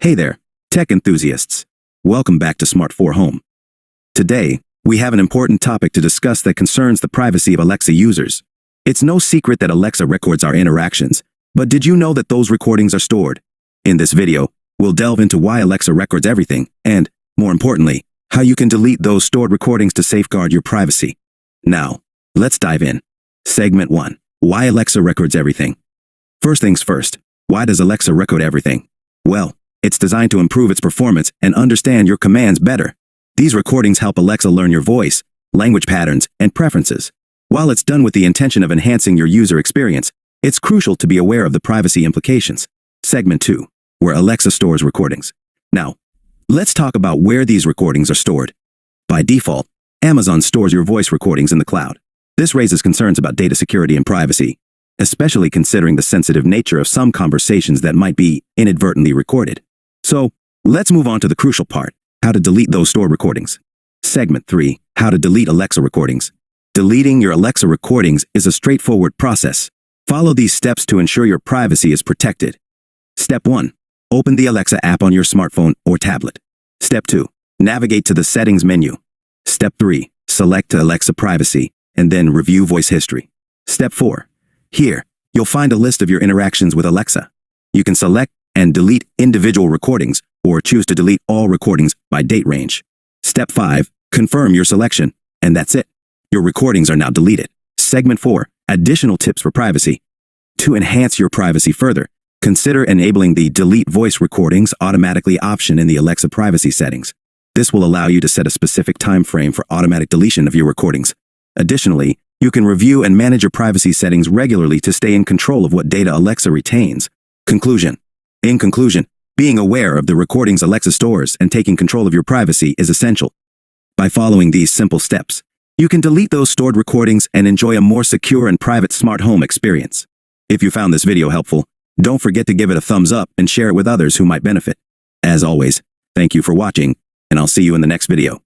Hey there, tech enthusiasts. Welcome back to smarthome. Today, we have an important topic to discuss that concerns the privacy of Alexa users. It's no secret that Alexa records our interactions, but did you know that those recordings are stored? In this video, we'll delve into why Alexa records everything and, more importantly, how you can delete those stored recordings to safeguard your privacy. Now, let's dive in. Segment 1. Why Alexa records everything. First things first, why does Alexa record everything? Well, it's designed to improve its performance and understand your commands better. These recordings help Alexa learn your voice, language patterns, and preferences. While it's done with the intention of enhancing your user experience, it's crucial to be aware of the privacy implications. Segment 2. Where Alexa stores recordings. Now, let's talk about where these recordings are stored. By default, Amazon stores your voice recordings in the cloud. This raises concerns about data security and privacy, especially considering the sensitive nature of some conversations that might be inadvertently recorded. So, let's move on to the crucial part, how to delete those stored recordings. Segment 3, how to delete Alexa recordings. Deleting your Alexa recordings is a straightforward process. Follow these steps to ensure your privacy is protected. Step 1, open the Alexa app on your smartphone or tablet. Step 2, navigate to the settings menu. Step 3, select Alexa privacy, and then review voice history. Step 4, here, you'll find a list of your interactions with Alexa. You can select and delete individual recordings, or choose to delete all recordings by date range. Step 5, confirm your selection, and that's it. Your recordings are now deleted. Segment 4, additional tips for privacy. To enhance your privacy further, consider enabling the Delete Voice Recordings automatically option in the Alexa privacy settings. This will allow you to set a specific time frame for automatic deletion of your recordings. Additionally, you can review and manage your privacy settings regularly to stay in control of what data Alexa retains. Conclusion. In conclusion, being aware of the recordings Alexa stores and taking control of your privacy is essential. By following these simple steps, you can delete those stored recordings and enjoy a more secure and private smart home experience. If you found this video helpful, don't forget to give it a thumbs up and share it with others who might benefit. As always, thank you for watching, and I'll see you in the next video.